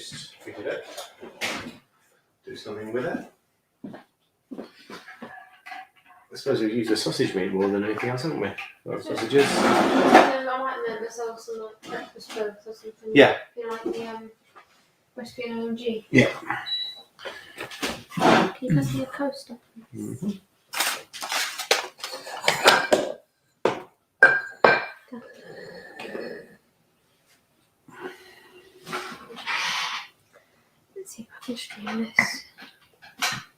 just figured out do something with it. I suppose we've used the sausage meat more than anything else, haven't we? Sausages. I might make myself some like breakfast toast or something. Yeah. You know, like the recipe in OMG. Yeah. Can you pass me a coaster? Mm-hmm. Let's see if I can stream this.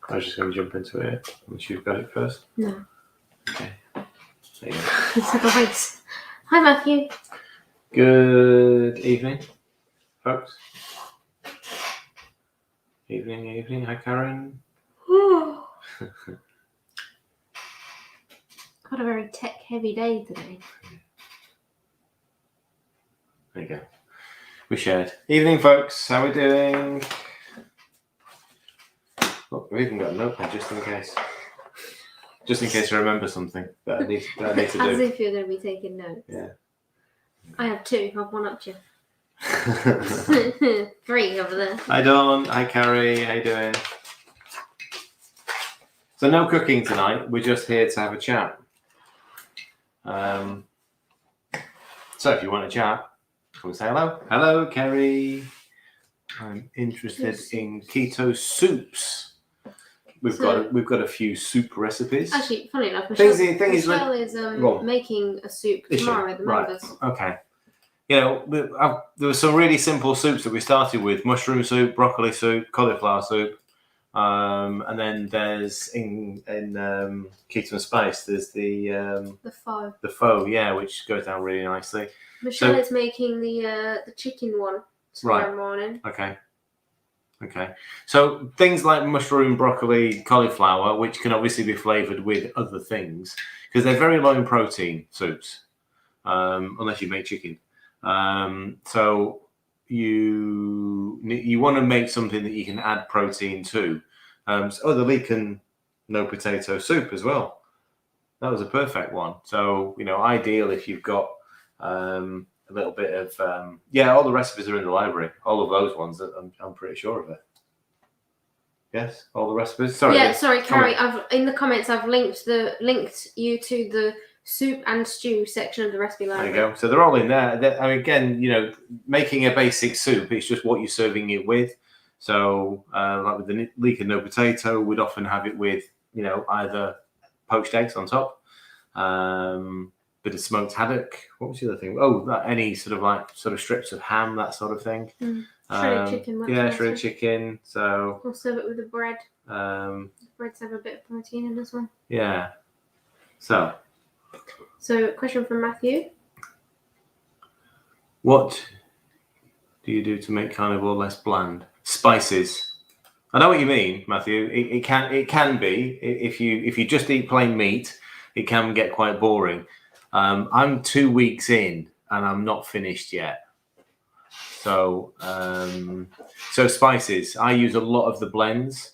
I was just going to jump into it, once you've got it first. No. Okay. There you go. It's like a race. Hi, Matthew. Good evening, folks. Evening. Hi, Karen. Got a very tech-heavy day today. There you go. We shared. Evening, folks. How are we doing? Look, we've even got a notepad just in case. Just in case I remember something that I need to As do. if you're going to be taking notes. Yeah. I have 2. I've one up to you. 3 over there. Hi, Dawn. Hi, Carrie. How you doing? So no cooking tonight. We're just here to have a chat. So if you want to chat, come and say hello. Hello, Kerry. I'm interested in keto soups. We've got a few soup recipes. Actually, funny enough, Michelle is well, making a soup tomorrow with the members. Right. Okay. You know, there were some really simple soups that we started with: mushroom soup, broccoli soup, cauliflower soup, and then there's in Keto and Spice, there's the faux, yeah, which goes down really nicely. Michelle is making the chicken one tomorrow morning. Okay. So things like mushroom, broccoli, cauliflower, which can obviously be flavoured with other things, because they're very low in protein soups, unless you make chicken. So you want to make something that you can add protein to. The leek and no potato soup as well. That was a perfect one. So, ideal if you've got a little bit of all the recipes are in the library. All of those ones, I'm pretty sure of it. Yes, all the recipes. Sorry, Carrie. In the comments I've linked you to the soup and stew section of the recipe library. There you go. So they're all in there. Again, making a basic soup, it's just what you're serving it with. So, like with the leek and no potato, we'd often have it with, either poached eggs on top, bit of smoked haddock. What was the other thing? Oh, any sort of strips of ham, that sort of thing. Shredded chicken. Shredded chicken. So we'll serve it with the bread. Breads have a bit of protein in this one. Yeah. So, question from Matthew. What do you do to make carnivore less bland? Spices. I know what you mean, Matthew. It can be if you just eat plain meat, it can get quite boring. I'm 2 weeks in and I'm not finished yet. So spices. I use a lot of the blends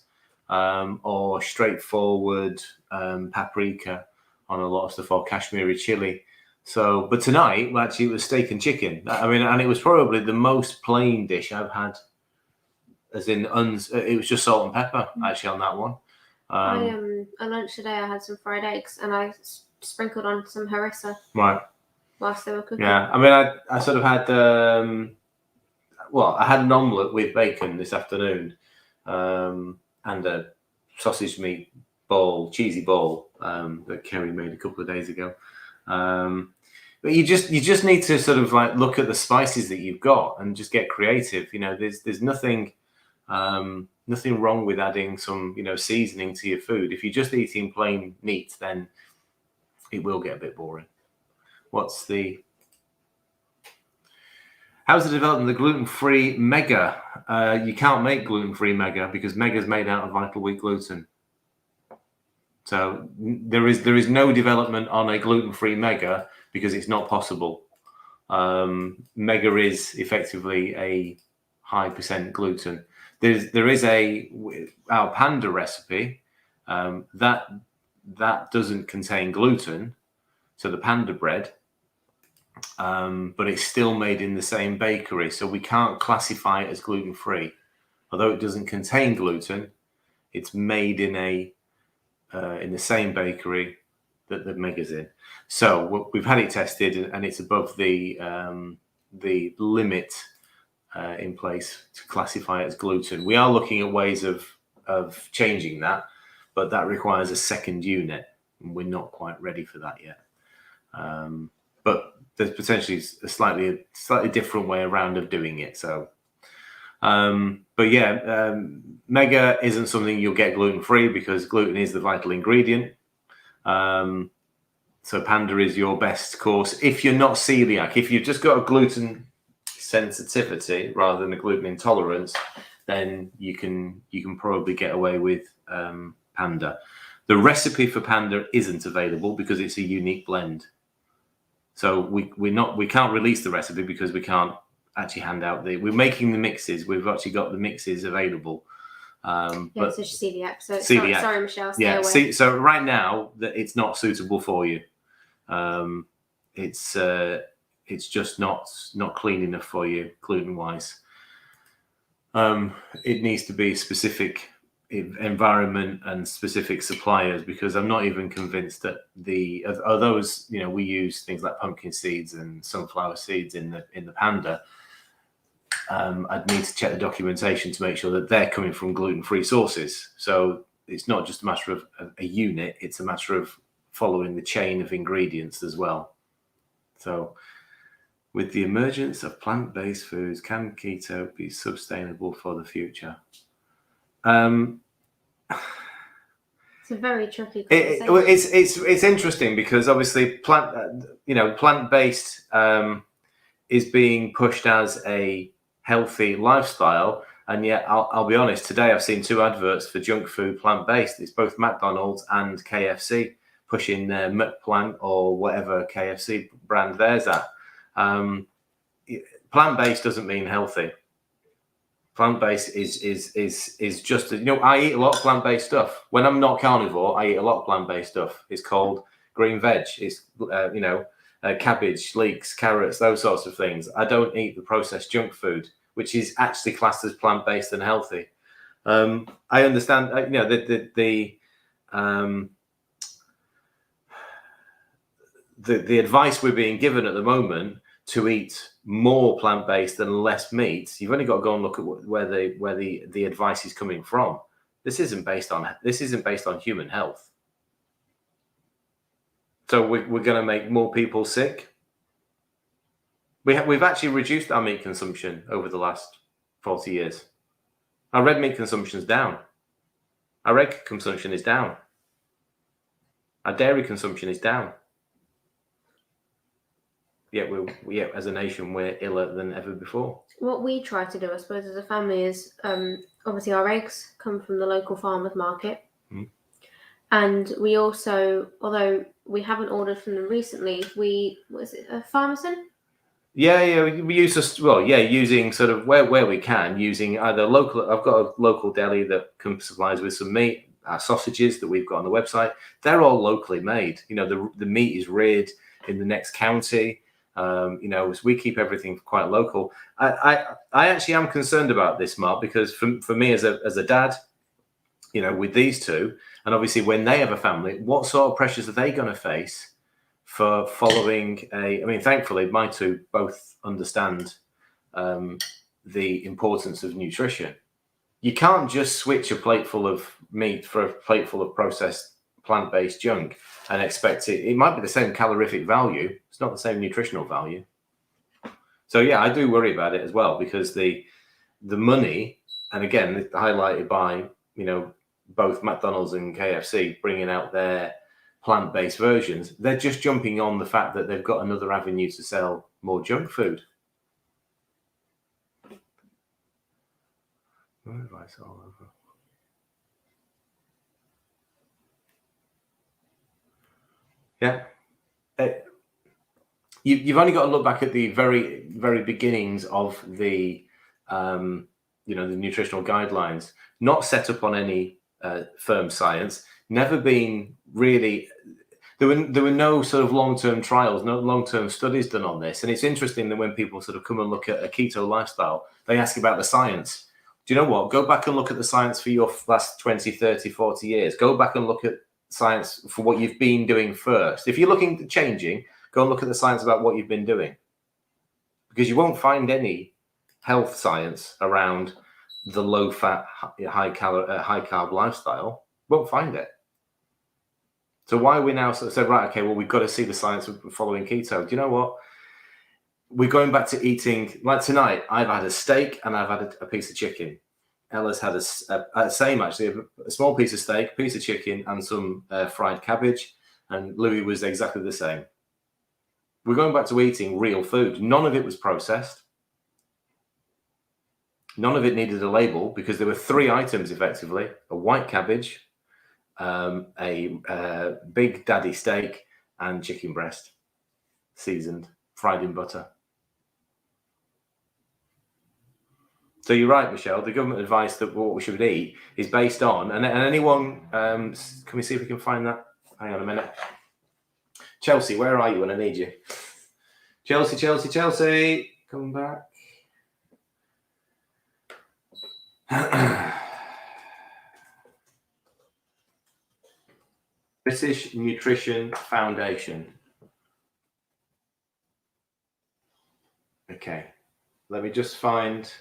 or straightforward paprika on a lot of stuff, or Kashmiri chili. So, but tonight, actually, it was steak and chicken. And it was probably the most plain dish I've had. As in, it was just salt and pepper, actually, on that one. At lunch today, I had some fried eggs, and I sprinkled on some harissa. Right. Whilst they were cooking. Yeah, I sort of had, I had an omelette with bacon this afternoon, and a sausage meat cheesy ball, that Kerry made a couple of days ago. But you just need to sort of like look at the spices that you've got and just get creative. There's nothing wrong with adding some, seasoning to your food. If you're just eating plain meat, then it will get a bit boring. How's the development of the gluten-free Mega? You can't make gluten-free Mega because Mega is made out of vital wheat gluten. So there is no development on a gluten-free Mega because it's not possible. Mega is effectively a high percent gluten. There is our Panda recipe that doesn't contain gluten. So the Panda bread, but it's still made in the same bakery, so we can't classify it as gluten-free. Although it doesn't contain gluten, it's made in the same bakery that the Mega's in. So we've had it tested, and it's above the limit in place to classify it as gluten. We are looking at ways of changing that, but that requires a second unit, and we're not quite ready for that yet. But there's potentially a slightly different way around of doing it. So, but yeah, Mega isn't something you'll get gluten-free because gluten is the vital ingredient. So Panda is your best course if you're not celiac. If you've just got a gluten sensitivity rather than a gluten intolerance, then you can probably get away with Panda. The recipe for Panda isn't available because it's a unique blend. So we can't release the recipe because we can't actually hand out we're making the mixes. We've actually got the mixes available. But it's celiac. So celiac. Sorry, Michelle. Stay away. So right now that it's not suitable for you. It's just not clean enough for you gluten wise. It needs to be specific environment and specific suppliers, because I'm not even convinced that those, we use things like pumpkin seeds and sunflower seeds in the Panda. I'd need to check the documentation to make sure that they're coming from gluten-free sources. So it's not just a matter of a unit, it's a matter of following the chain of ingredients as well. So with the emergence of plant-based foods, can keto be sustainable for the future? It's a very tricky conversation. It's interesting because obviously plant-based is being pushed as a healthy lifestyle, and yet I'll be honest, today I've seen 2 adverts for junk food plant-based. It's both McDonald's and KFC pushing their McPlant or whatever KFC brand theirs at. Plant-based doesn't mean healthy. Plant-based is just, I eat a lot of plant-based stuff. When I'm not carnivore, I eat a lot of plant-based stuff. It's called green veg. It's, cabbage, leeks, carrots, those sorts of things. I don't eat the processed junk food, which is actually classed as plant-based and healthy. I understand, the advice we're being given at the moment to eat more plant-based and less meat. You've only got to go and look at where the advice is coming from. This isn't based on human health. So we're going to make more people sick. We've actually reduced our meat consumption over the last 40 years. Our red meat consumption is down. Our egg consumption is down. Our dairy consumption is down. Yet as a nation, we're iller than ever before. What we try to do, I suppose, as a family is obviously our eggs come from the local farmers market. Mm. And we also, although we haven't ordered from them recently, was it a pharmacy? Yeah, we use using sort of where we can, using either local. I've got a local deli that supplies with some meat. Our sausages that we've got on the website, they're all locally made. The meat is reared in the next county. So we keep everything quite local. I actually am concerned about this, Mark, because for me as a dad, with these two, and obviously when they have a family, what sort of pressures are they going to face for following thankfully my two both understand the importance of nutrition. You can't just switch a plateful of meat for a plateful of processed plant-based junk and expect it might be the same calorific value. It's not the same nutritional value. So yeah, I do worry about it as well, because the money, and again, highlighted by, both McDonald's and KFC bringing out their plant-based versions, they're just jumping on the fact that they've got another avenue to sell more junk food. What advice all over? Yeah. You've only got to look back at the very, very beginnings of the nutritional guidelines, not set up on any firm science, never been really. there were no sort of long-term trials, no long-term studies done on this. And it's interesting that when people sort of come and look at a keto lifestyle, they ask about the science. Do you know what? Go back and look at the science for your last 20, 30, 40 years. Go back and look at science for what you've been doing first. If you're looking at changing, go and look at the science about what you've been doing. Because you won't find any health science around the low-fat, high-carb lifestyle. Won't find it. So why we now sort of said, right, okay, well, we've got to see the science of following keto. Do you know what? We're going back to eating, like tonight, I've had a steak and I've had a piece of chicken. Ella's had a same, actually, a small piece of steak, piece of chicken, and some fried cabbage. And Louis was exactly the same. We're going back to eating real food. None of it was processed. None of it needed a label because there were 3 items, effectively: a white cabbage, a big daddy steak, and chicken breast, seasoned, fried in butter. So you're right, Michelle. The government advice that what we should eat is based on, and anyone, can we see if we can find that? Hang on a minute. Chelsea, where are you when I need you? Chelsea, come back. British Nutrition Foundation. Okay, let me just find.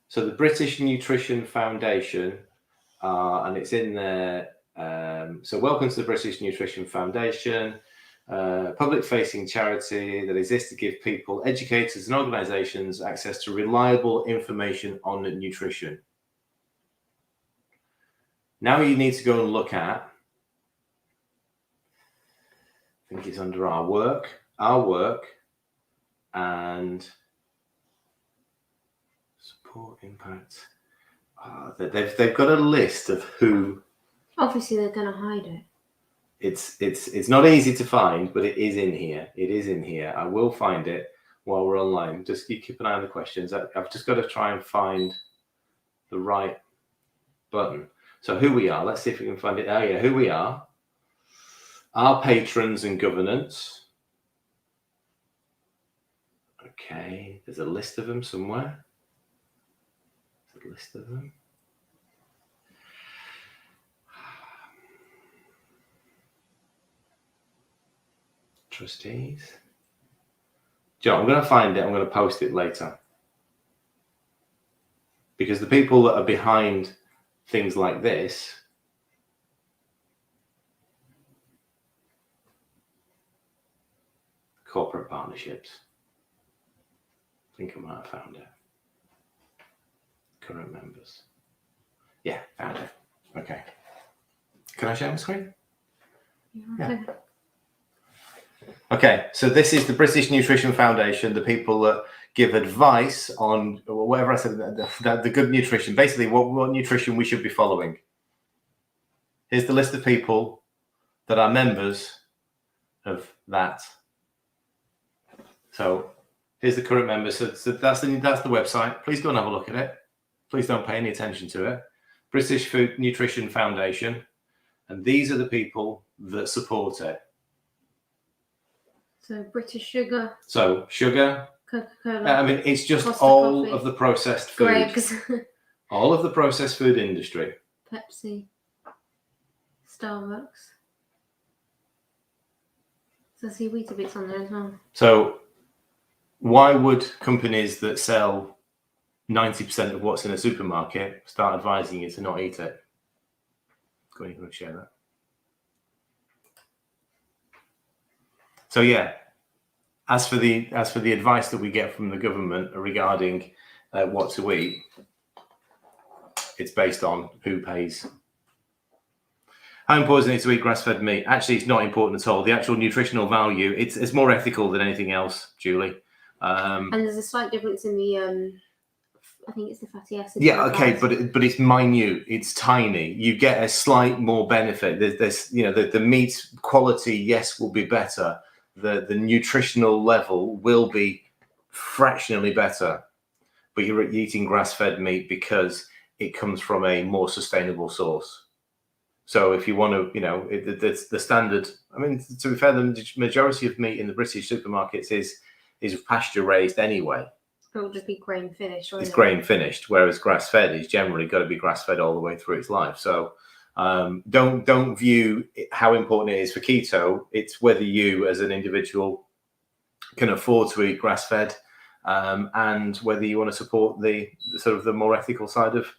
So the British Nutrition Foundation, and it's in there. So welcome to the British Nutrition Foundation, public-facing charity that exists to give people, educators and organisations access to reliable information on nutrition. Now you need to go and look at, I think it's under our work, and support impact. They've got a list of who. Obviously, they're going to hide it. It's not easy to find, but it is in here. It is in here. I will find it while we're online. Just keep an eye on the questions. I've just got to try and find the right button. So who we are. Let's see if we can find it. Oh yeah, who we are. Our patrons and governance. Okay, there's a list of them somewhere. There's a list of them. Trustees. Joe, I'm going to find it. I'm going to post it later. Because the people that are behind things like this corporate partnerships. I think I might have found it. Current members. Yeah, found it. Okay. Can I share my screen? Yeah. Okay, so this is the British Nutrition Foundation, the people that give advice on whatever I said, the good nutrition, basically what nutrition we should be following. Here's the list of people that are members of that. So here's the current members. So that's the website. Please go and have a look at it. Please don't pay any attention to it. British Food Nutrition Foundation. And these are the people that support it. So British Sugar. So sugar. Coca-Cola. I mean, it's just Costa all Coffee, of the processed food. Greggs. All of the processed food industry. Pepsi. Starbucks. So I see Weetabix on there as well. So why would companies that sell 90% of what's in a supermarket start advising you to not eat it? Go ahead and share that. So yeah, as for the advice that we get from the government regarding what to eat, it's based on who pays. How important is it to eat grass-fed meat? Actually, it's not important at all. The actual nutritional value, it's more ethical than anything else, Julie. And there's a slight difference in the, I think it's the fatty acid. Yeah, okay, but it's minute. It's tiny. You get a slight more benefit. There's the meat quality, yes, will be better. The nutritional level will be fractionally better, but you're eating grass-fed meat because it comes from a more sustainable source. So if you want to, the standard. I mean, to be fair, the majority of meat in the British supermarkets is pasture raised anyway. It'll just be grain finished. It's grain finished, whereas grass fed is generally got to be grass fed all the way through its life. So don't view how important it is for keto. It's whether you, as an individual, can afford to eat grass fed, and whether you want to support the sort of the more ethical side of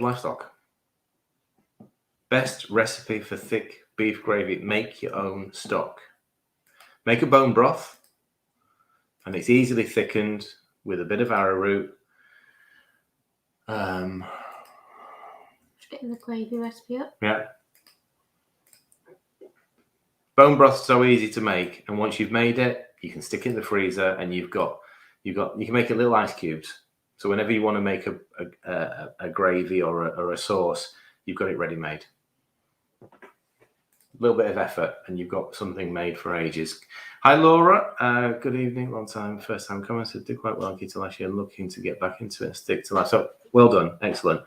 livestock. Best recipe for thick beef gravy: make your own stock. Make a bone broth, and it's easily thickened with a bit of arrowroot. Just getting the gravy recipe up. Yeah. Bone broth's so easy to make, and once you've made it, you can stick it in the freezer, and you can make it little ice cubes. So whenever you want to make a gravy or a sauce, you've got it ready made. A little bit of effort, and you've got something made for ages. Hi Laura, good evening, long time, first time comment. Said did quite well keto last year, looking to get back into it and stick to life. So well done, excellent.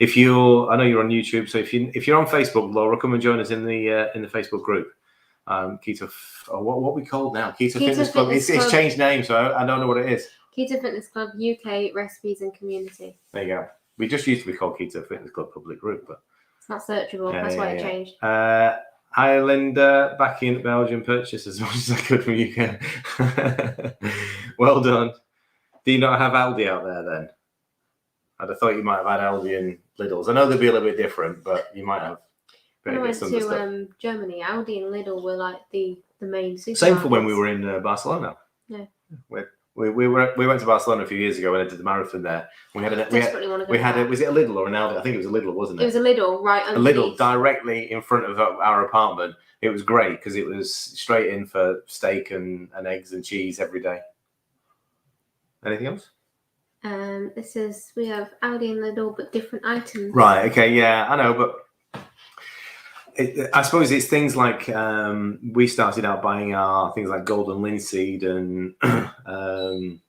I know you're on YouTube, so if you're on Facebook, Laura, come and join us in the Facebook group. Keto, what we called now? Keto Fitness Club. It's changed name, so I don't know what it is. Keto Fitness Club UK Recipes and Community. There you go. We just used to be called Keto Fitness Club Public Group, but it's not searchable. That's why it changed. Hi Linda, back in Belgium, purchased as much as I could from UK. Well done. Do you not have Aldi out there then? I'd have thought you might have had Aldi and Lidl's. I know they'd be a little bit different, but you might have. When I went to Germany, Aldi and Lidl were like the main supermarkets. Same for when we were in Barcelona. Yeah. We went to Barcelona a few years ago when I did the marathon there. Was it a Lidl or an Aldi? I think it was a Lidl, wasn't it? It was a Lidl, right? A Lidl directly in front of our apartment. It was great because it was straight in for steak and eggs and cheese every day. Anything else? It says we have Aldi and Lidl, but different items. Right. Okay. Yeah, I know, but I suppose it's things like we started out buying our things like golden linseed and I'm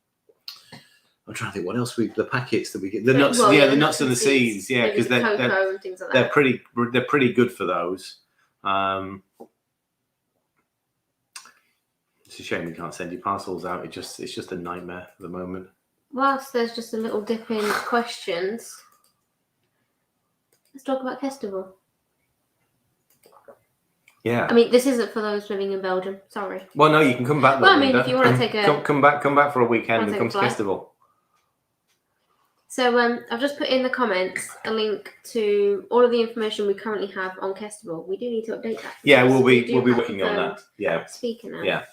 trying to think what else the packets that we get, the nuts, the nuts and the seeds, because they're pretty good for those. It's a shame we can't send you parcels out. It's just a nightmare for the moment. Whilst there's just a little dip in questions, let's talk about Kettlebell. Yeah. I mean, this isn't for those living in Belgium. Sorry. Well, no, you can come back. Well, I mean, if you want to take come back for a weekend and come to Kettlebell. So I've just put in the comments a link to all of the information we currently have on Kettlebell. We do need to update that. Yeah, we'll be working on that. Yeah. Speaker now. Yeah.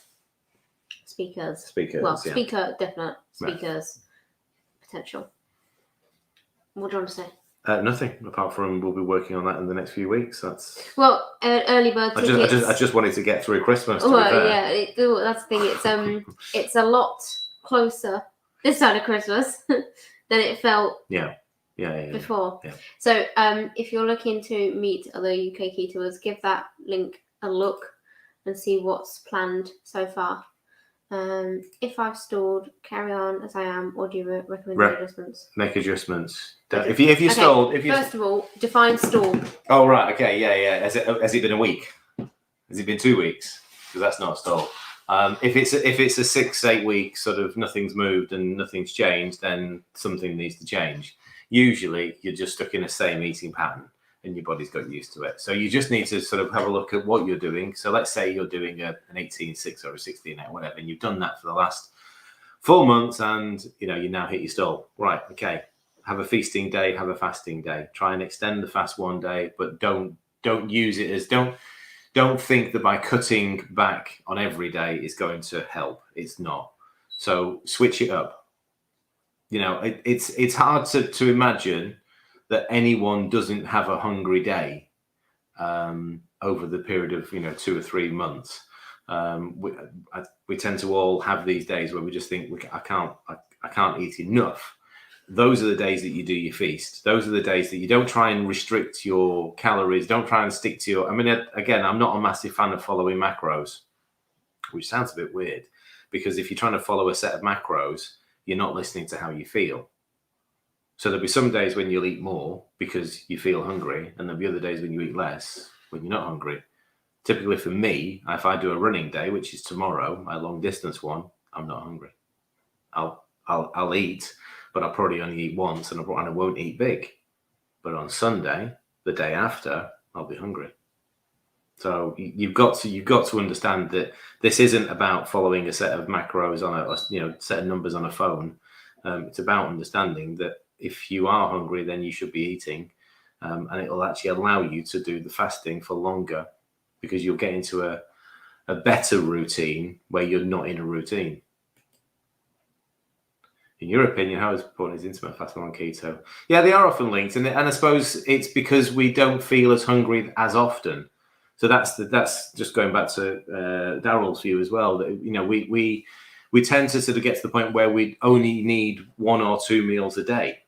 Speakers. Well, yeah. Speaker definite. Speakers potential. What do you want to say? Nothing apart from we'll be working on that in the next few weeks. That's early bird tickets. I just wanted to get through Christmas. That's the thing. It's a lot closer this side of Christmas than it felt. Before. Yeah. So if you're looking to meet other UK ketoers, give that link a look and see what's planned so far. If I've stalled, carry on as I am, or do you recommend adjustments? Make adjustments. If you stalled, first of all, define stall. Oh right, okay, yeah. Has it been a week? Has it been 2 weeks? Because that's not a stall. If it's a 6-8 week sort of nothing's moved and nothing's changed, then something needs to change. Usually, you're just stuck in the same eating pattern, and your body's got used to it. So you just need to sort of have a look at what you're doing. So let's say you're doing an 18-6 or a 16-8, whatever, and you've done that for the last 4 months, and you now hit your stall. Right, okay. Have a feasting day, have a fasting day. Try and extend the fast one day, but don't use it as don't think that by cutting back on every day is going to help. It's not. So switch it up. It's hard to imagine that anyone doesn't have a hungry day over the period of 2 or 3 months. We tend to all have these days where we just think I can't eat enough. Those are the days that you do your feast. Those are the days that you don't try and restrict your calories. Don't try and stick to your. I mean, again, I'm not a massive fan of following macros, which sounds a bit weird, because if you're trying to follow a set of macros, you're not listening to how you feel. So there'll be some days when you'll eat more because you feel hungry, and there'll be other days when you eat less when you're not hungry. Typically for me, if I do a running day, which is tomorrow, my long distance one, I'm not hungry. I'll eat, but I'll probably only eat once, and I won't eat big. But on Sunday, the day after, I'll be hungry. So you've got to understand that this isn't about following a set of macros on a set of numbers on a phone. It's about understanding that if you are hungry, then you should be eating, and it will actually allow you to do the fasting for longer, because you'll get into a better routine where you're not in a routine. In your opinion, how important is intermittent fasting on keto? Yeah, they are often linked, and I suppose it's because we don't feel as hungry as often. So that's just going back to Daryl's view as well. That we tend to sort of get to the point where we only need 1 or 2 meals a day.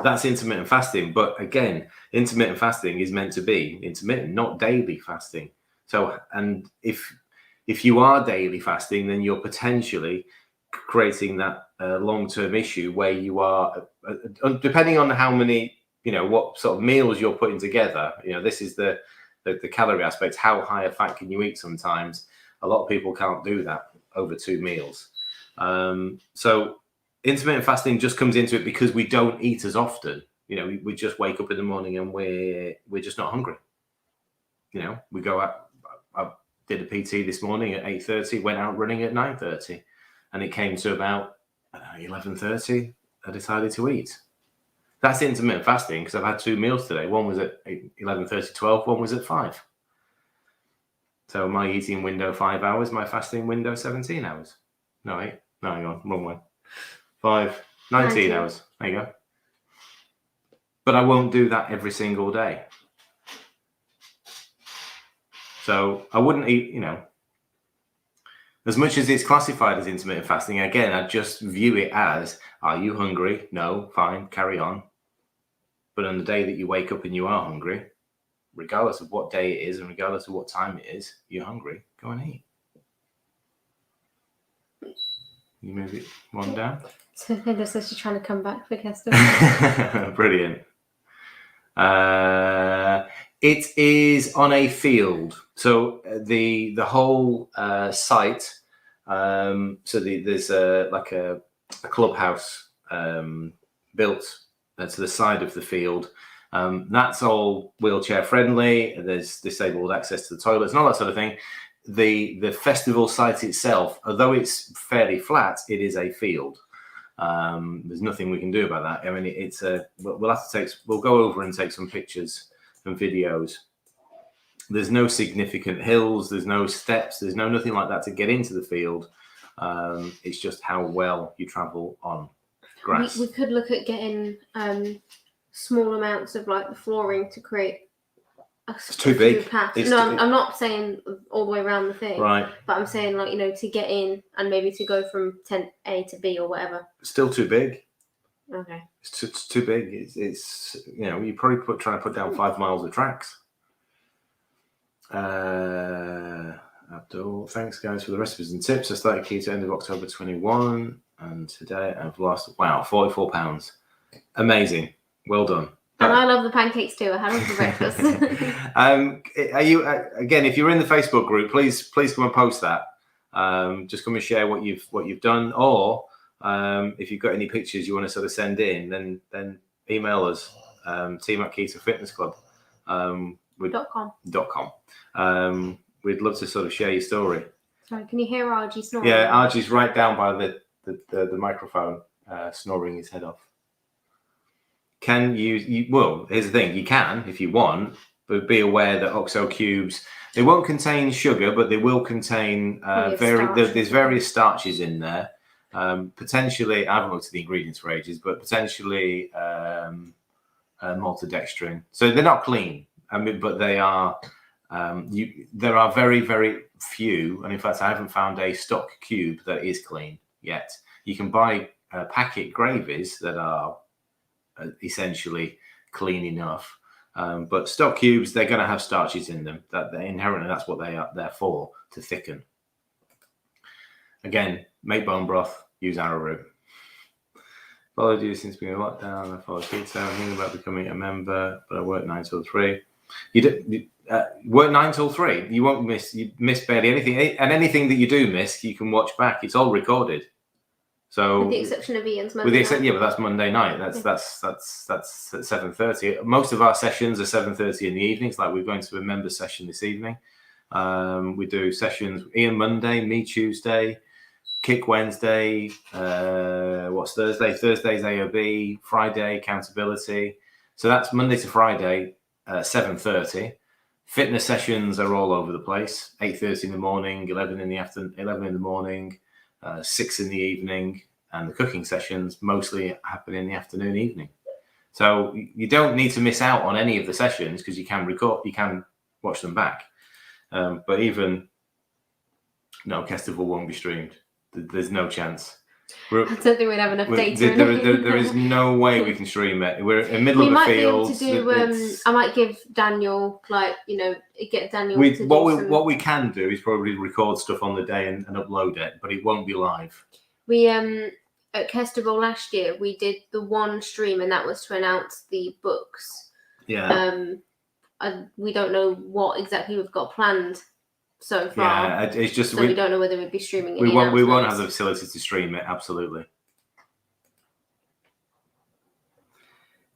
That's intermittent fasting, but again, intermittent fasting is meant to be intermittent, not daily fasting. So, and if you are daily fasting, then you're potentially creating that long-term issue where you are, depending on how many, what sort of meals you're putting together. This is the calorie aspect. How high a fat can you eat? Sometimes a lot of people can't do that over 2 meals. So intermittent fasting just comes into it because we don't eat as often. We just wake up in the morning and we're just not hungry. We go out. I did a PT this morning at 8:30, went out running at 9:30, and it came to about 11:30. I decided to eat. That's intermittent fasting because I've had 2 meals today. One was at 11:30, 12. One was at 5. So my eating window 5 hours, my fasting window 17 hours. No, 8. No, hang on, wrong one. 5, 19 hours. There you go. But I won't do that every single day. So I wouldn't eat, as much as it's classified as intermittent fasting, again, I just view it as, are you hungry? No, fine, carry on. But on the day that you wake up and you are hungry, regardless of what day it is and regardless of what time it is, you're hungry, go and eat. You move it one down. So Linda says she's trying to come back for Kettlebells. Brilliant. It is on a field. So the whole site. There's a clubhouse built to the side of the field. That's all wheelchair friendly. There's disabled access to the toilets and all that sort of thing. The festival site itself, although it's fairly flat, it is a field. There's nothing we can do about that. I mean, we'll go over and take some pictures and videos. There's no significant hills, there's no steps, there's nothing like that to get into the field. It's just how well you travel on grass. We could look at getting small amounts of like the flooring to create it's too big. I'm not saying all the way around the thing, right? But I'm saying to get in and maybe to go from tent A to B or whatever. Still too big. Okay. It's too big. It's you probably trying to put down 5 miles of tracks. Abdul, thanks guys for the recipes and tips. I started keto end of October 21, and today I've lost 44 pounds. Amazing, well done. And I love the pancakes too. I had them for breakfast. Are you again? If you're in the Facebook group, please come and post that. Just come and share what you've done, or if you've got any pictures you want to sort of send in, then email us team@ketofitnessclub. .com. We'd love to sort of share your story. Sorry, can you hear Archie snoring? Yeah, Archie's right down by the microphone, snoring his head off. Can you? Well, here's the thing: you can if you want, but be aware that OXO cubes, they won't contain sugar, but they will contain there's various starches in there. Potentially, I haven't looked at the ingredients for ages, but potentially maltodextrin. So they're not clean. But they are. There are very, very few, and in fact, I haven't found a stock cube that is clean yet. You can buy packet gravies that are essentially clean enough, but stock cubes, they're going to have starches in them. That they're inherently, that's what they are there for, to thicken. Again, make bone broth, use arrowroot. Followed you since being in lockdown. I followed Keto. I'm thinking about becoming a member, but I work 9 till 3. You work 9 till 3. You won't miss. You miss barely anything, and anything that you do miss, you can watch back. It's all recorded. So with the exception of Ian's Monday. With the exception, yeah, but that's Monday night. That's at 7:30. Most of our sessions are 7:30 in the evenings. Like we're going to a member session this evening. We do sessions. Ian Monday, me Tuesday, Kick Wednesday. What's Thursday? Thursday's AOB. Friday accountability. So that's Monday to Friday, 7:30. Fitness sessions are all over the place. 8:30 in the morning, 11 in the afternoon, 11 in the morning, 6 in the evening, and the cooking sessions mostly happen in the afternoon, evening. So you don't need to miss out on any of the sessions because you can watch them back. But even no, Kettlebell won't be streamed. There's no chance. I don't think we'd have enough data. There is no way we can stream it. We're in the middle of the field. We might be able to do. I might give Daniel, get Daniel to do what we can do is probably record stuff on the day and upload it, but it won't be live. We at Kettlebell last year we did the one stream, and that was to announce the books. Yeah. We don't know what exactly we've got planned so far. Yeah, it's just so we don't know whether we'd be streaming. We won't have the facility to stream it. Absolutely.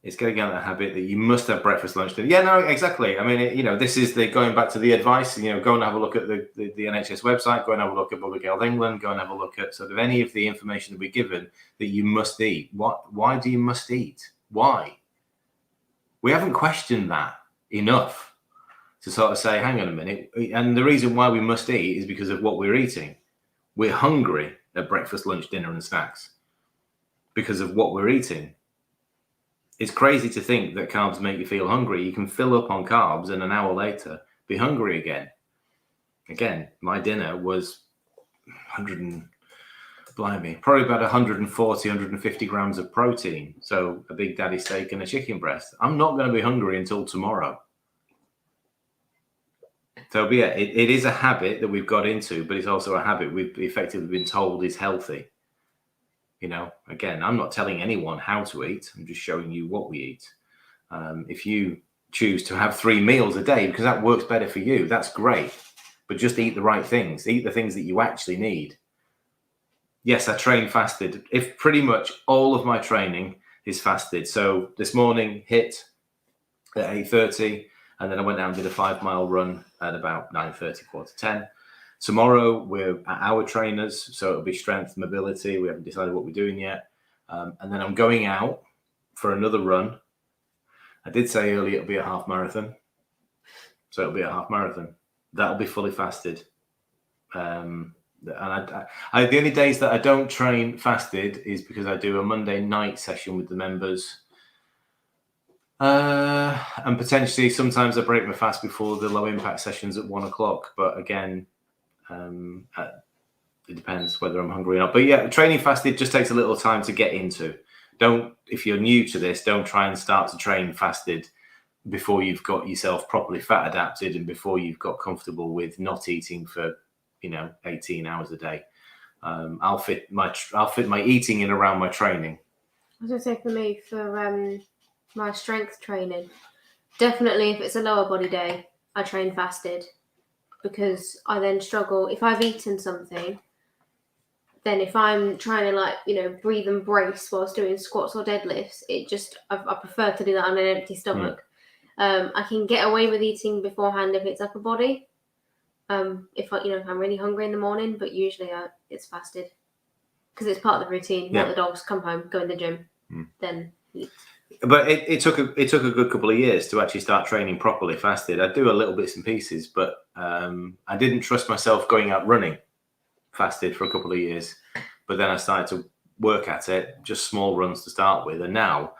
It's getting out of the habit that you must have breakfast, lunch, dinner. Yeah, no, exactly. I mean, this is going back to the advice. Go and have a look at the NHS website. Go and have a look at Public Health England. Go and have a look at sort of any of the information that we're given that you must eat. Why do you must eat? Why? We haven't questioned that enough to sort of say, hang on a minute. And the reason why we must eat is because of what we're eating. We're hungry at breakfast, lunch, dinner, and snacks because of what we're eating. It's crazy to think that carbs make you feel hungry. You can fill up on carbs and an hour later be hungry again. Again, my dinner was probably about 140, 150 grams of protein. So a Big Daddy steak and a chicken breast. I'm not going to be hungry until tomorrow. So yeah, it is a habit that we've got into, but it's also a habit we've effectively been told is healthy. Again, I'm not telling anyone how to eat. I'm just showing you what we eat. If you choose to have 3 meals a day because that works better for you, that's great. But just eat the right things. Eat the things that you actually need. Yes, I train fasted. If pretty much all of my training is fasted. So this morning hit at 8:30, and then I went out and did a 5-mile run at about 9:30, 9:45. Tomorrow we're at our trainers, so it'll be strength, mobility. We haven't decided what we're doing yet. And then I'm going out for another run. I did say earlier it'll be a half marathon. So it'll be a half marathon. That'll be fully fasted. And the only days that I don't train fasted is because I do a Monday night session with the members. And potentially sometimes I break my fast before the low impact sessions at 1:00. But again, it depends whether I'm hungry or not. But yeah, training fasted just takes a little time to get into. If you're new to this, don't try and start to train fasted before you've got yourself properly fat adapted and before you've got comfortable with not eating for 18 hours a day. I'll fit my eating in around my training. I was going to say for me, for my strength training, definitely if it's a lower body day, I train fasted. Because I then struggle if I've eaten something. Then if I'm trying to breathe and brace whilst doing squats or deadlifts, I prefer to do that on an empty stomach. I can get away with eating beforehand if it's upper body. If I'm really hungry in the morning, but usually it's fasted because it's part of the routine. Yeah. Let the dogs come home, go in the gym, then eat. But it took a good couple of years to actually start training properly fasted. I do a little bits and pieces, but I didn't trust myself going out running fasted for a couple of years. But then I started to work at it, just small runs to start with. And now,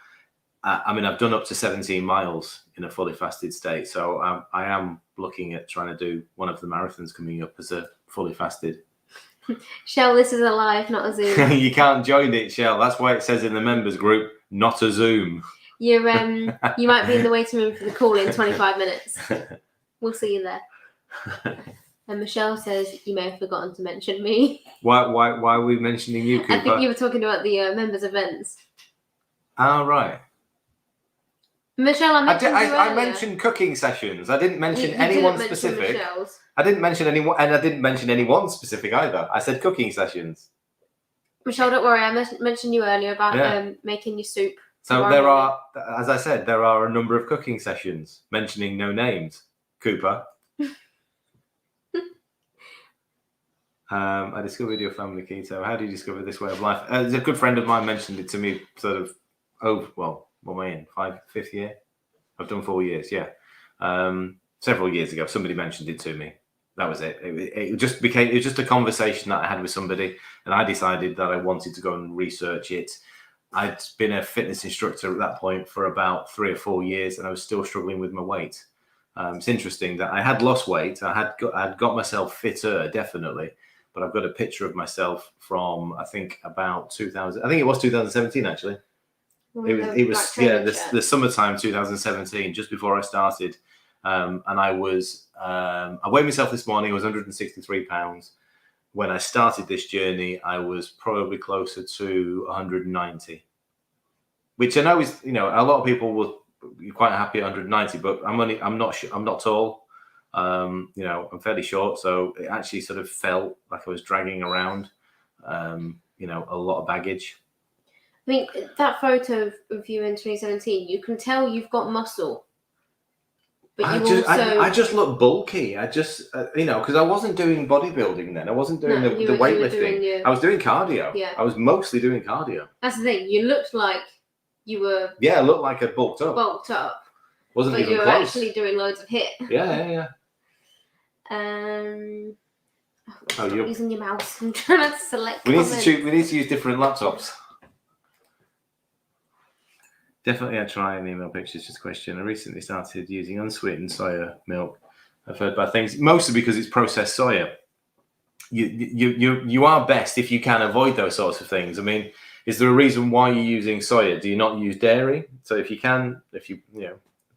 I've done up to 17 miles in a fully fasted state. So I am looking at trying to do one of the marathons coming up as a fully fasted. Shell, this is a live, not a Zoom. You can't join it, Shell. That's why it says in the members group, not a Zoom. You might be in the waiting room for the call in 25 minutes. We'll see you there. And Michelle says you may have forgotten to mention me. Why are we mentioning you, Cooper? I think you were talking about the members' events. Oh, right. Michelle, I mentioned you I earlier. mentioned cooking sessions. I didn't mention You anyone didn't mention specific. Michelle's. I didn't mention anyone, and I didn't mention anyone specific either. I said cooking sessions. Michelle, don't worry. I mentioned you earlier about Yeah. making your soup. So tomorrow there morning. are, as I said, there are a number of cooking sessions mentioning no names. Cooper. I discovered your family keto. How do you discover this way of life? A good friend of mine mentioned it to me sort of, what am I in? Fifth year? I've done 4 years, yeah. Several years ago, somebody mentioned it to me. That was it. It was just a conversation that I had with somebody, and I decided that I wanted to go and research it. I'd been a fitness instructor at that point for about 3 or 4 years, and I was still struggling with my weight. It's interesting that I had lost weight. I had got myself fitter, definitely, but I've got a picture of myself from, I think, about 2000. I think it was 2017, actually. It was the summertime 2017, just before I started, and I weighed myself this morning. I was 163 pounds. When I started this journey, I was probably closer to 190, which I know is, a lot of people will be quite happy at 190, but I'm not tall. I'm fairly short, so it actually sort of felt like I was dragging around, a lot of baggage. I mean, that photo of you in 2017, you can tell you've got muscle. But I just look bulky. I just, because I wasn't doing bodybuilding then. I wasn't doing the weightlifting. I was doing cardio. Yeah. I was mostly doing cardio. That's the thing. You looked like you were. Yeah, I looked like I bulked up. Wasn't but even you were close. Actually doing loads of HIIT. Yeah. You're using your mouse. I'm trying to select. We need to use different laptops. Definitely, I try and email pictures. Just a question. I recently started using unsweetened soya milk. I've heard bad things, mostly because it's processed soya. You are best if you can avoid those sorts of things. I mean, is there a reason why you're using soya? Do you not use dairy? So if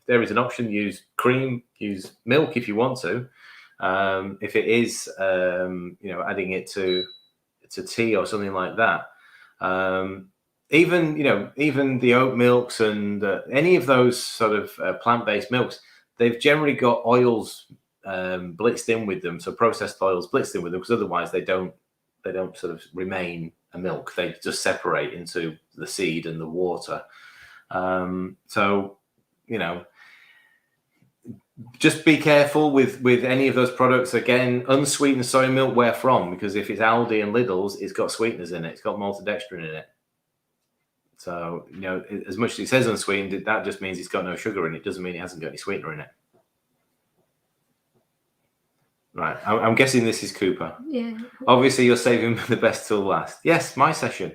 there is an option, use cream, use milk if you want to. If it is, adding it to tea or something like that. Even the oat milks and any of those sort of plant-based milks, they've generally got oils blitzed in with them, so processed oils blitzed in with them, because otherwise they don't sort of remain a milk. They just separate into the seed and the water. So just be careful with any of those products. Again, unsweetened soy milk, where from? Because if it's Aldi and Lidl's, it's got sweeteners in it. It's got maltodextrin in it. So, as much as it says unsweetened, that just means it's got no sugar in it. It doesn't mean it hasn't got any sweetener in it. Right. I'm guessing this is Cooper. Yeah. Obviously, you're saving the best till last. Yes, my session.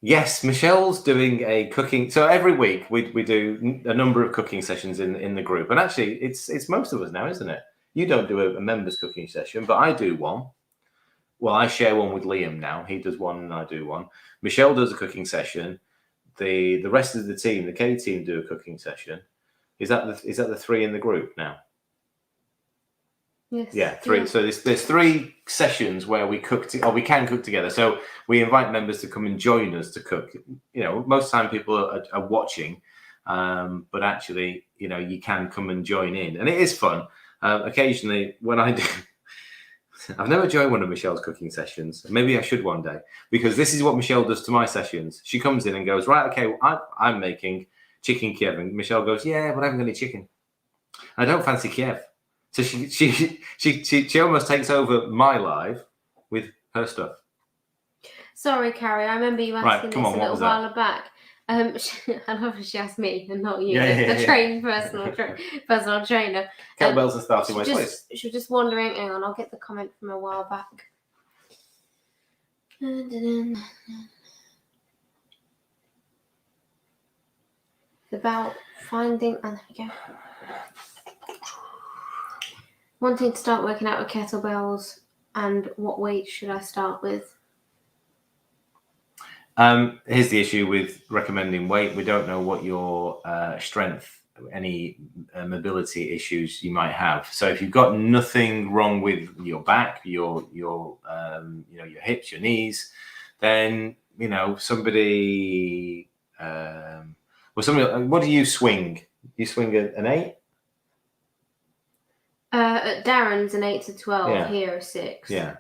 Yes, Michelle's doing a cooking. So every week we do a number of cooking sessions in the group. And actually, it's most of us now, isn't it? You don't do a members cooking session, but I do one. Well, I share one with Liam now. He does one and I do one. Michelle does a cooking session. The rest of the team, the K team, do a cooking session. Is that the 3 in the group now? Yes. Yeah, 3. Yeah. So there's 3 sessions where we we can cook together. So we invite members to come and join us to cook. Most of the time people are watching, but actually, you can come and join in, and it is fun. Occasionally, when I do. I've never joined one of Michelle's cooking sessions. Maybe I should one day, because this is what Michelle does to my sessions. She comes in and goes, right, okay, I'm making chicken Kiev. And Michelle goes, yeah, but I haven't got any chicken. I don't fancy Kiev. So she almost takes over my life with her stuff. Sorry, Carrie, I remember you asking this a little while back. I love how she asked me and not you, the trained personal trainer. Kettlebells and starting weight place. She was just wondering. Hang on, I'll get the comment from a while back. About finding. Oh, there we go. Wanting to start working out with kettlebells, and what weight should I start with? Here's the issue with recommending weight. We don't know what your strength, any mobility issues you might have. So if you've got nothing wrong with your back, your hips, your knees, then somebody. What do you swing? You swing an 8? At Darren's an 8 to 12. Yeah. Here a 6. Yeah.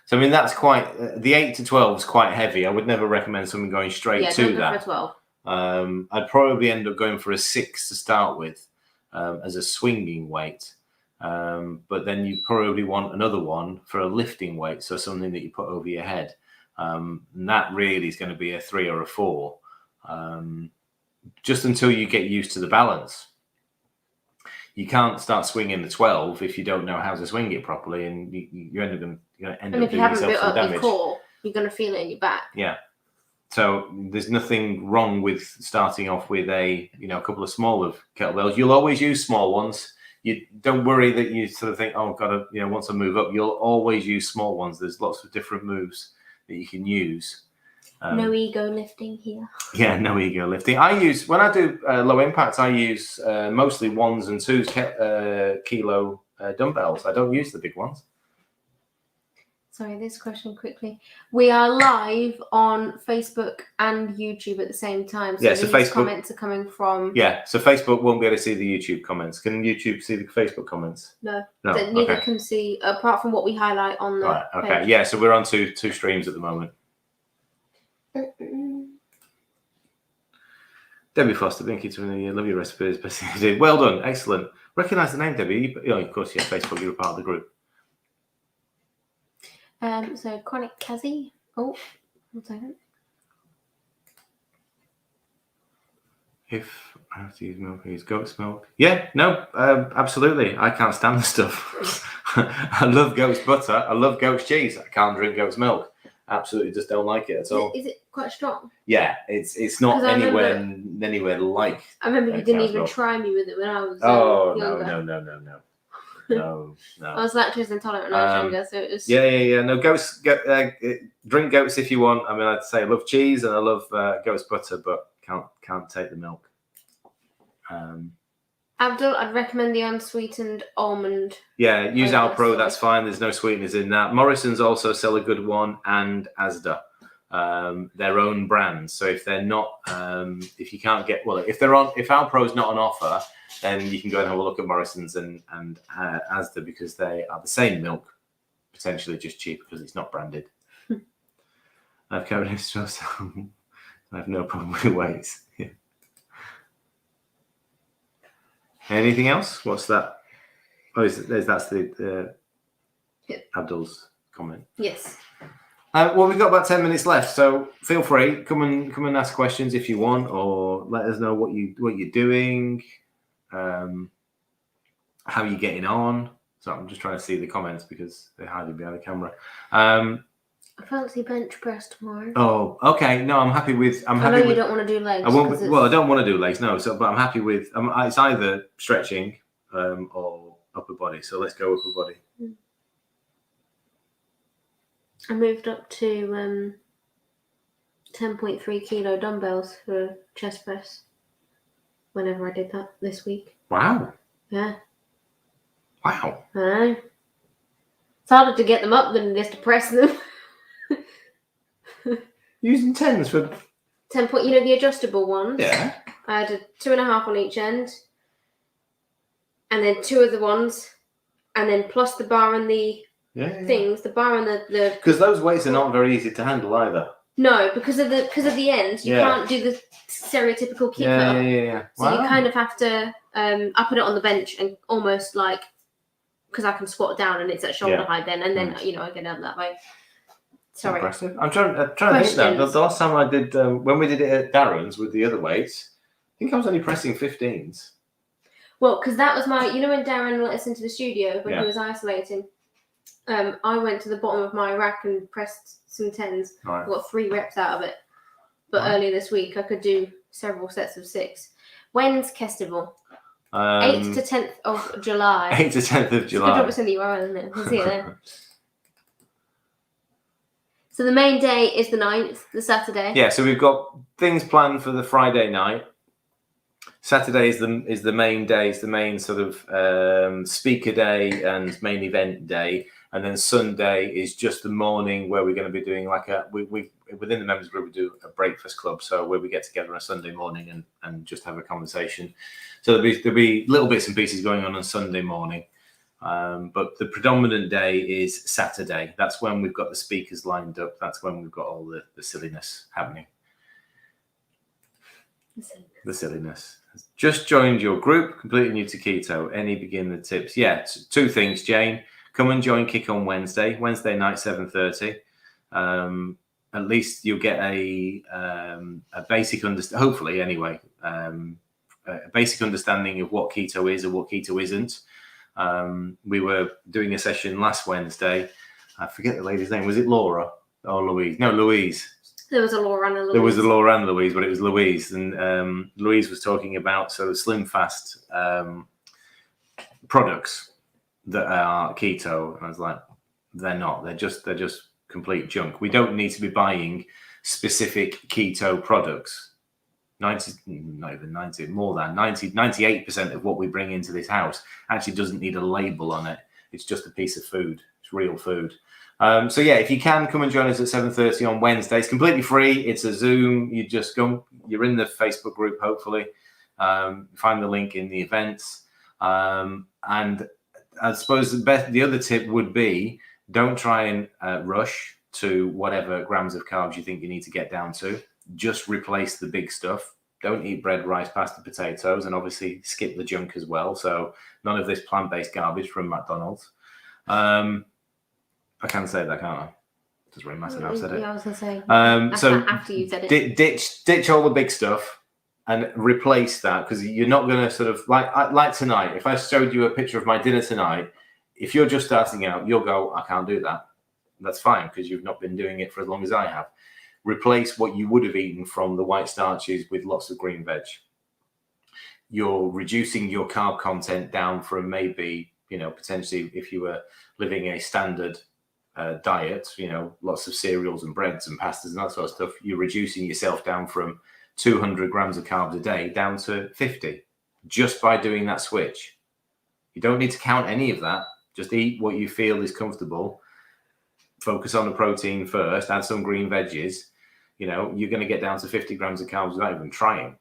So I mean that's quite. The 8 to 12 is quite heavy. I would never recommend someone going straight to don't go that. for a 12. I'd probably end up going for a 6 to start with, as a swinging weight. But then you probably want another one for a lifting weight, so something that you put over your head. And that really is going to be a 3 or a 4, just until you get used to the balance. You can't start swinging the 12 if you don't know how to swing it properly, and you end up doing if you haven't built up your core, you're going to feel it in your back. Yeah. So there's nothing wrong with starting off with a couple of smaller kettlebells. You'll always use small ones. You don't worry that you sort of think, oh, gotta, once I move up, you'll always use small ones. There's lots of different moves that you can use. No ego lifting here. Yeah, no ego lifting. When I do low impact, I use mostly 1s and 2s kilo dumbbells. I don't use the big ones. Sorry, this question quickly. We are live on Facebook and YouTube at the same time. So these Facebook comments are coming from... Yeah, so Facebook won't be able to see the YouTube comments. Can YouTube see the Facebook comments? No. Neither can see, apart from what we highlight on the Right, okay. page. Yeah, so we're on two streams at the moment. Debbie Foster, thank you to me. Love your recipes. Best thing to do. Well done. Excellent. Recognise the name, Debbie. Of course, yeah, Facebook, you're a part of the group. So chronic Kazi. Oh, 1 second. If I have to use milk, I use goat's milk. Yeah, no, absolutely. I can't stand the stuff. I love goat's butter. I love goat's cheese. I can't drink goat's milk. Absolutely, just don't like it at all. Is it quite strong? Yeah, it's not anywhere like. I remember you didn't even try me with it when I was younger. No. I was lactose intolerant when I was younger, so it was... Yeah. No, drink goats if you want. I mean, I'd say I love cheese and I love goat's butter, but can't take the milk. Abdul, I'd recommend the unsweetened almond. Yeah, use Alpro, that's fine. There's no sweeteners in that. Morrison's also sell a good one, and Asda. Their own brands. So if they're not, if you can't get, if Alpro's not on offer, then you can go and have a look at Morrison's and Asda, because they are the same milk, potentially just cheaper because it's not branded. I've carried stress. I have no problem with weights. Yeah. Anything else? What's that? Oh, that's the Abdul's comment. Yes. Well, we've got about 10 minutes left, so feel free, come and ask questions if you want, or let us know what you're doing, how you're getting on. So I'm just trying to see the comments because they're hiding behind the camera. I fancy bench press tomorrow. Oh, okay. No, I'm happy with. I know you don't want to do legs. I don't want to do legs. No, but I'm happy with. It's either stretching or upper body. So let's go upper body. I moved up to 10.3 kilo dumbbells for chest press whenever I did that this week. Wow. Yeah. Wow. I know. It's harder to get them up than it is to press them. Using 10s for 10 point, the adjustable ones. Yeah. I had a 2.5 on each end, and then 2 other ones, and then plus the bar and the things, the bar and the. Because those weights are not very easy to handle either. No, because of the ends, you can't do the stereotypical kick up. Yeah. So you kind of have to. I put it on the bench and almost like, because I can squat down and it's at shoulder height then, and then I get out that way. Sorry. Impressive. I'm trying to think now. The last time I did, when we did it at Darren's with the other weights, I think I was only pressing 15s. Well, because that was my, when Darren let us into the studio when he was isolating, I went to the bottom of my rack and pressed some 10s. Right. Got 3 reps out of it. But earlier this week, I could do several sets of 6. When's Kettlebell? 8th to 10th of July. 8th to 10th of July. It's drop us in the URL, isn't it? We'll see it there. So the main day is the 9th, the Saturday. Yeah, so we've got things planned for the Friday night. Saturday is the main day, it's the main sort of speaker day and main event day. And then Sunday is just the morning where we're going to be doing like within the members group, we do a breakfast club. So where we get together on a Sunday morning and just have a conversation. So there'll be little bits and pieces going on Sunday morning. But the predominant day is Saturday. That's when we've got the speakers lined up. That's when we've got all the silliness happening. The silliness. Just joined your group, completely new to keto. Any beginner tips? Yeah, two things, Jane. Come and join Kick on Wednesday night, 7:30. At least you'll get a basic understanding, hopefully anyway, a basic understanding of what keto is and what keto isn't. We were doing a session last Wednesday. I forget the lady's name. Was it Laura or Louise? No, Louise. There was a Laura and a Louise. There was a Laura and Louise, but it was Louise. And Louise was talking about sort of slim fast products that are keto. And I was like, they're not. They're just complete junk. We don't need to be buying specific keto products. 98% of what we bring into this house actually doesn't need a label on it. It's just a piece of food. It's real food. So yeah, if you can come and join us at 7:30 on Wednesday, it's completely free. It's a Zoom. You just go. You're in the Facebook group, hopefully. Find the link in the events. And I suppose the other tip would be don't try and rush to whatever grams of carbs you think you need to get down to. Just replace the big stuff. Don't eat bread, rice, pasta, potatoes, and obviously skip the junk as well. So none of this plant-based garbage from McDonald's. I can say that, can't I? It doesn't really matter now I've said it. Yeah, I was going to say. So after you said it. Ditch all the big stuff and replace that, because you're not going to sort of, like tonight, if I showed you a picture of my dinner tonight, if you're just starting out, you'll go, I can't do that. That's fine, because you've not been doing it for as long as I have. Replace what you would have eaten from the white starches with lots of green veg. You're reducing your carb content down from maybe, potentially if you were living a standard diet, lots of cereals and breads and pastas and that sort of stuff, you're reducing yourself down from 200 grams of carbs a day down to 50 just by doing that switch. You don't need to count any of that. Just eat what you feel is comfortable. Focus on the protein first, add some green veggies. You're going to get down to 50 grams of carbs without even trying.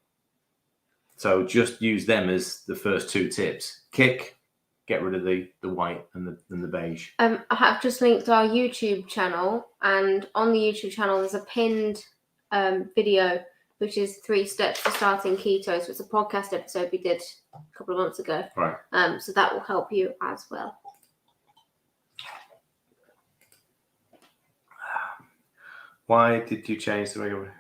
So just use them as the first two tips. Kick, get rid of the white and the beige. I have just linked our YouTube channel, and on the YouTube channel there's a pinned video which is 3 steps to starting keto. So it's a podcast episode we did a couple of months ago. Right. So that will help you as well. Why did you change the regular?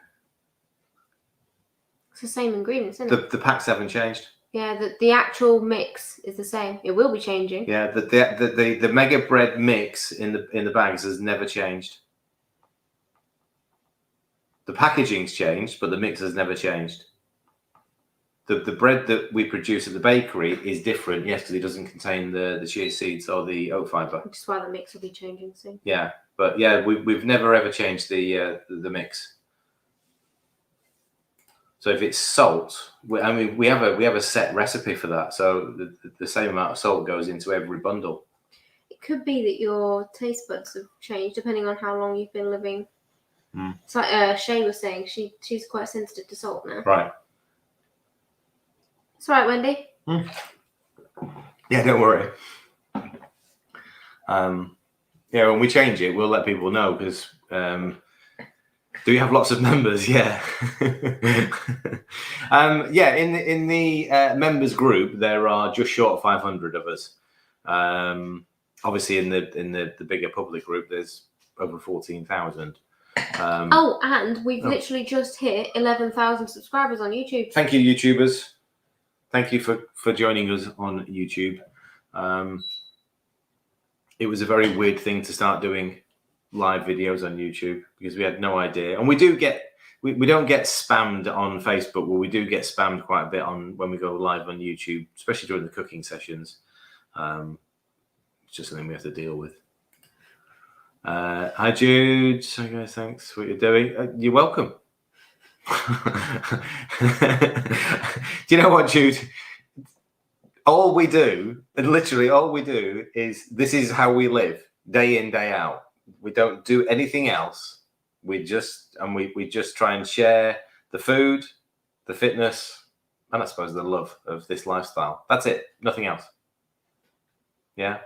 It's the same ingredients, isn't it? The packs haven't changed. Yeah, the actual mix is the same. It will be changing. Yeah, the mega bread mix in the bags has never changed. The packaging's changed, but the mix has never changed. The bread that we produce at the bakery is different, yes, because it doesn't contain the chia seeds or the oat fiber. Which is why the mix will be changing soon. Yeah, but yeah, we've never ever changed the mix. So if it's salt, we have a set recipe for that. So the same amount of salt goes into every bundle. It could be that your taste buds have changed depending on how long you've been living. It's like Shay was saying, she's quite sensitive to salt now. Right. It's all right, Wendy. Yeah, don't worry. When we change it, we'll let people know, because do you have lots of members? Yeah. In the members group, there are just short of 500 of us. Obviously, in the bigger public group, there's over 14,000. And we've literally just hit 11,000 subscribers on YouTube. Thank you, YouTubers. Thank you for joining us on YouTube. It was a very weird thing to start doing live videos on YouTube, because we had no idea. And we don't get spammed on Facebook, but we do get spammed quite a bit when we go live on YouTube, especially during the cooking sessions. It's just something we have to deal with. Hi, Jude. Okay, thanks for what you're doing. You're welcome. Do you know what, Jude? All we do is this is how we live. day in, day out. We don't do anything else. We just try and share the food, the fitness, and I suppose the love of this lifestyle. That's it. Nothing else. Yeah.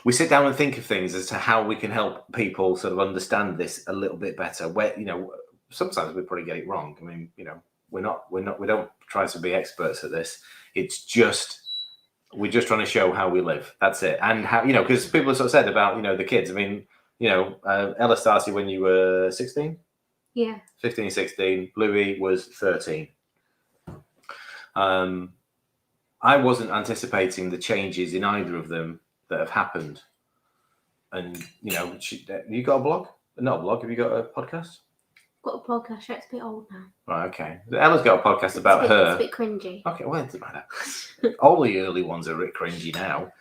We sit down and think of things as to how we can help people sort of understand this a little bit better. Where, sometimes we probably get it wrong. I mean, we don't try to be experts at this. It's just, we're just trying to show how we live. That's it. And how, because people have sort of said about, the kids. I mean, Ella started when you were 16? Yeah. 15, 16. Louis was 13. I wasn't anticipating the changes in either of them that have happened. And, you got a blog? Not a blog. Have you got a podcast? Got a podcast. It's a bit old now. Right, okay. Ella's got a podcast about her. It's a bit cringy. Okay, well, it doesn't matter. All the early ones are a bit cringy now.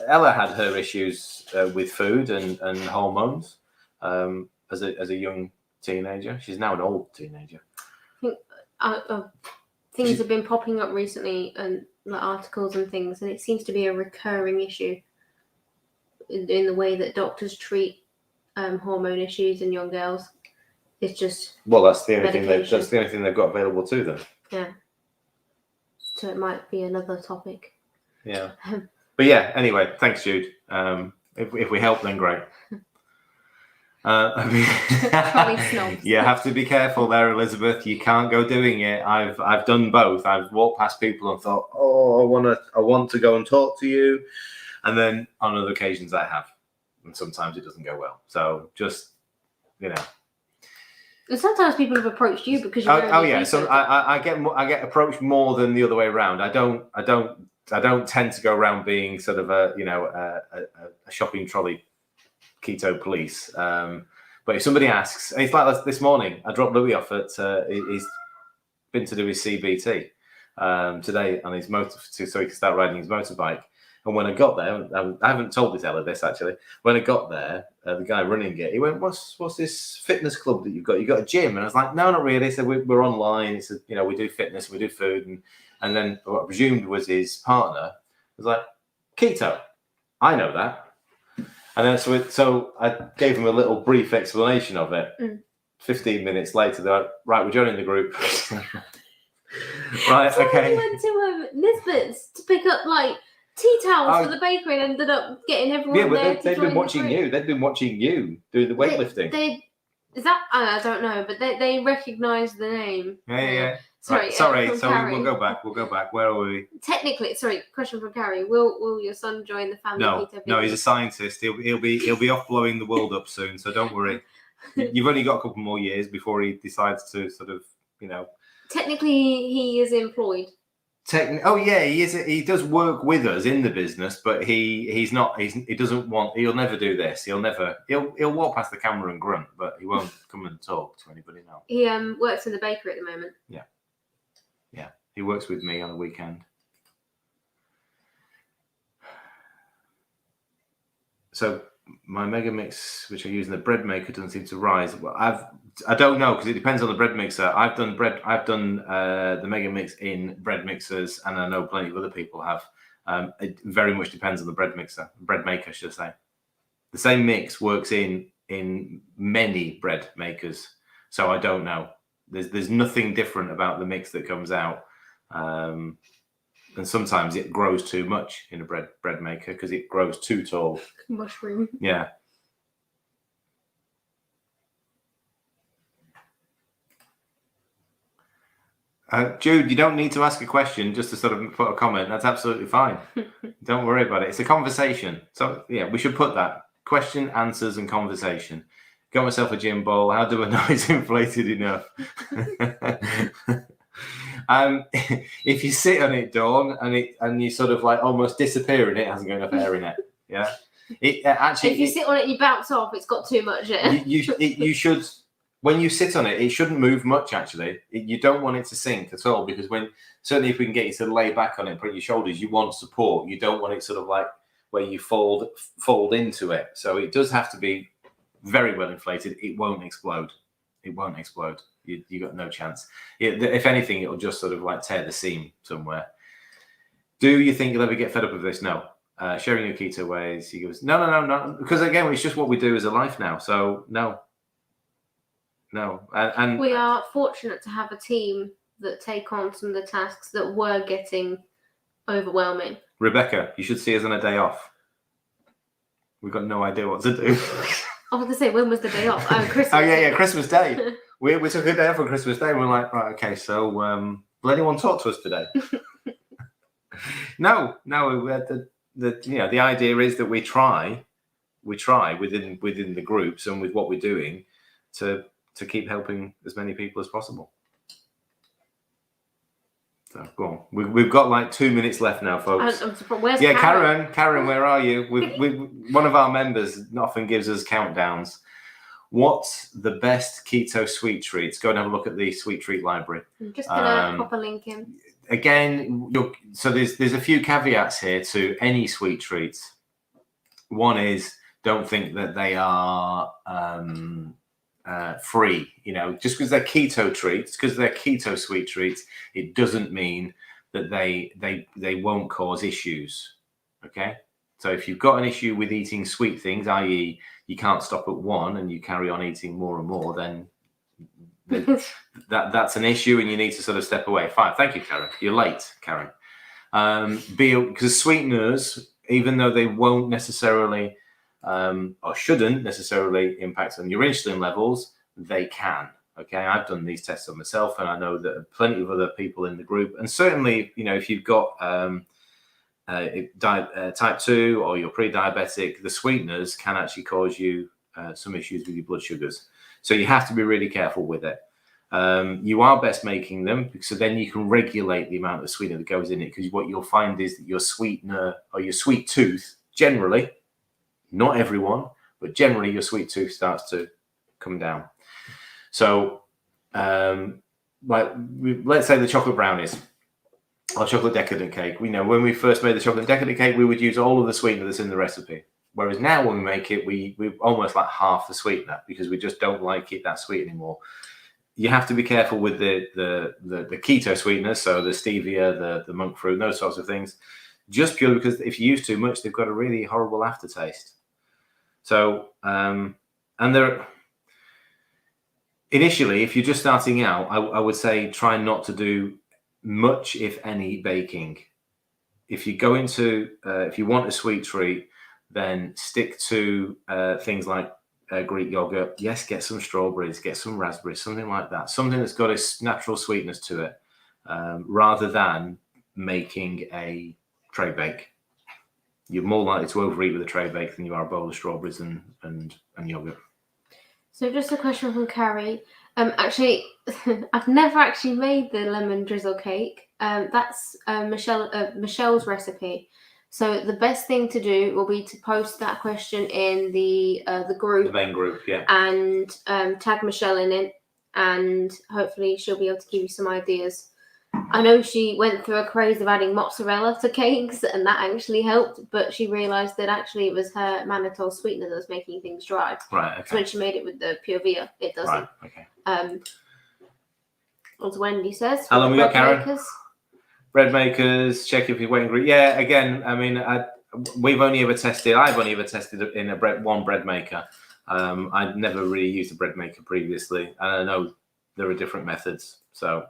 Ella had her issues with food and hormones as a young teenager. She's now an old teenager. I think things have been popping up recently, and articles and things, and it seems to be a recurring issue in the way that doctors treat hormone issues in young girls. It's just that's the only thing they've got available to them. Yeah. So it might be another topic. Yeah. But yeah, anyway, thanks, Jude. If we help, then great. Probably snobs. You have to be careful there, Elizabeth. You can't go doing it. I've done both. I've walked past people and thought, I want to go and talk to you, and then on other occasions I have, and sometimes it doesn't go well. So just And sometimes people have approached you because you're So I get approached more than the other way around. I don't tend to go around being sort of a shopping trolley keto police. But if somebody asks, and it's like this morning, I dropped Louis off at he's been to do his CBT today on his motor, so he can start riding his motorbike. And when I got there, I haven't told Ella this actually. When I got there, the guy running it, he went, "What's this fitness club that you've got? You got a gym?" And I was like, "No, not really." He said, "We're online." He said, "We do fitness, we do food," and then what I presumed was his partner was like, "Keto, I know that." And then so I gave him a little brief explanation of it. 15 minutes later, they're like, "Right, we're joining the group." Right, so okay. We went to Nisbet's to pick up tea towels for the bakery and ended up getting everyone there. They've been watching you. They've been watching you do the weightlifting. Is that? I don't know, but they recognise the name. Yeah. Sorry. Right, sorry. So we'll go back. Where are we? Technically, question from Carrie. Will your son join the family keto business? No, he's a scientist. He'll be off blowing the world up soon. So don't worry. You've only got a couple more years before he decides to sort of, Technically, he is employed. He is. He does work with us in the business, but he's not. He doesn't want. He'll never do this. He'll walk past the camera and grunt, but he won't come and talk to anybody now. He works in the bakery at the moment. Yeah. He works with me on the weekend. So my mega mix, which I use in the bread maker, doesn't seem to rise. Well, I don't know because it depends on the bread mixer. I've done the mega mix in bread mixers, and I know plenty of other people have. It very much depends on the bread maker, should I say. The same mix works in many bread makers, so I don't know. There's nothing different about the mix that comes out, and sometimes it grows too much in a bread maker because it grows too tall. Mushroom. Yeah. Jude, you don't need to ask a question just to sort of put a comment. That's absolutely fine. Don't worry about it. It's a conversation. So, yeah, we should put that. Question, answers, and conversation. Got myself a gym ball. How do I know it's inflated enough? If you sit on it, Dawn, and you sort of almost disappear in it, hasn't got enough air in it. Yeah. If you sit on it, you bounce off. It's got too much air. You should. When you sit on it, it shouldn't move much, actually. You don't want it to sink at all, because certainly if we can get you to lay back on it and put your shoulders, you want support. You don't want it sort of where you fold into it. So it does have to be very well inflated. It won't explode. You got no chance. If anything, it'll just sort of tear the seam somewhere. Do you think you'll ever get fed up with this? No. Sharing your keto ways. He goes, no. Because again, it's just what we do as a life now. So no. And we are fortunate to have a team that take on some of the tasks that were getting overwhelming. Rebecca, you should see us on a day off. We've got no idea what to do. I was going to say, when was the day off? Oh, Christmas. Oh, yeah, Christmas Day. we took a day off on Christmas Day and we're like, right, okay, so will anyone talk to us today? No, the idea is that we try within the groups and with what we're doing to keep helping as many people as possible. So go on. We've got like 2 minutes left now, folks. Where's Karen? Karen, where are you? One of our members often gives us countdowns. What's the best keto sweet treats? Go and have a look at the sweet treat library. I'm just gonna pop a link in. Again, so there's a few caveats here to any sweet treats. One is don't think that they are free. Just because they're keto treats, because they're keto sweet treats, it doesn't mean that they won't cause issues. Okay, so if you've got an issue with eating sweet things, i.e., you can't stop at one and you carry on eating more and more, then that's an issue and you need to sort of step away. Fine. Thank you, Karen. You're late, Karen. Because sweeteners, even though they won't necessarily or shouldn't necessarily impact on your insulin levels, they can. Okay, I've done these tests on myself and I know that plenty of other people in the group, and certainly, if you've got type 2 or you're pre-diabetic, the sweeteners can actually cause you some issues with your blood sugars. So you have to be really careful with it. You are best making them, so then you can regulate the amount of sweetener that goes in it, because what you'll find is that your sweetener or your sweet tooth, generally, not everyone, but generally your sweet tooth starts to come down. So let's say the chocolate brownies or chocolate decadent cake. When we first made the chocolate decadent cake, we would use all of the sweetener that's in the recipe. Whereas now when we make it, we almost like half the sweetener because we just don't like it that sweet anymore. You have to be careful with the keto sweeteners, so the stevia, the monk fruit, those sorts of things, just purely because if you use too much, they've got a really horrible aftertaste. So, and they're initially, if you're just starting out, I would say try not to do much, if any, baking. If you go into, if you want a sweet treat, then stick to things like Greek yogurt. Yes, get some strawberries, get some raspberries, something like that. Something that's got a natural sweetness to it, rather than making a tray bake. You're more likely to overeat with a tray bake than you are a bowl of strawberries and yogurt. So just a question from Carrie. Actually, I've never actually made the lemon drizzle cake. That's Michelle's recipe. So the best thing to do will be to post that question in the group, the main group, yeah, and tag Michelle in it, and hopefully she'll be able to give you some ideas. I know she went through a craze of adding mozzarella to cakes, and that actually helped, but she realised that actually it was her mannitol sweetener that was making things dry. Right, okay. So when she made it with the pure via, it doesn't. Right, okay. As Wendy says. How long we got, Karen? Makers. Bread makers, check if you're waiting group. Yeah, again, I mean, I've only ever tested in one bread maker. I'd never really used a bread maker previously, and I know there are different methods. So,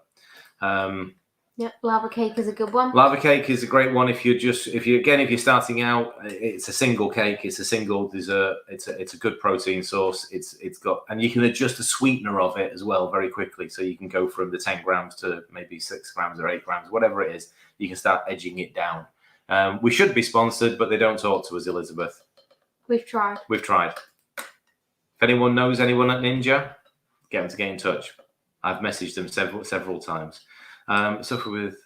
yeah, lava cake is a good one. Lava cake is a great one if you're starting out. It's a single cake, it's a single dessert. It's a good protein source. It's got, and you can adjust the sweetener of it as well very quickly. So you can go from the 10 grams to maybe 6 grams or 8 grams, whatever it is. You can start edging it down. We should be sponsored, but they don't talk to us, Elizabeth. We've tried. If anyone knows anyone at Ninja, get them to get in touch. I've messaged them several times. Suffer with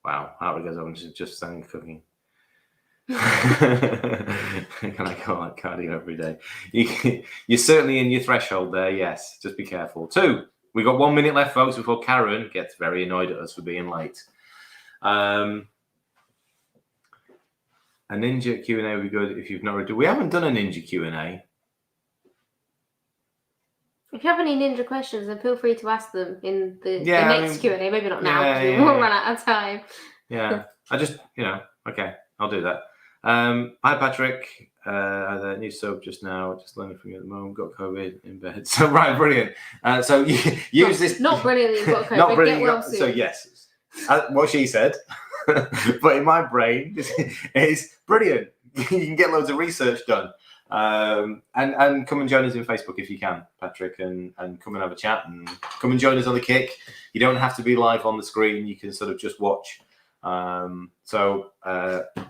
wow, how it goes on just saying cooking. Can I go like cardio every day? You're certainly in your threshold there. Yes, just be careful. 2, we got 1 minute left, folks, before Karen gets very annoyed at us for being late. A Ninja Q&A would be good if you've not already. We haven't done a Ninja Q&A. If you have any Ninja questions, then feel free to ask them in the next Q&A. Maybe not now, because we will run out of time. Yeah, I just, okay, I'll do that. Hi, Patrick. The new sub just now, just learning from you at the moment. Got COVID in bed. So, right, brilliant. So, use this. Not brilliant that you've got COVID. Not brilliant. Get well soon. So, yes, what she said. But in my brain, it's brilliant. You can get loads of research done. And come and join us in Facebook if you can, Patrick, and come and have a chat and come and join us on the kick. You don't have to be live on the screen. You can sort of just watch. So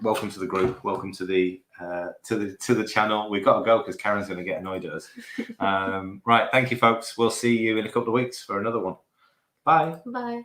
welcome to the group. Welcome to the channel. We've got to go because Karen's going to get annoyed at us. Right. Thank you, folks. We'll see you in a couple of weeks for another one. Bye. Bye.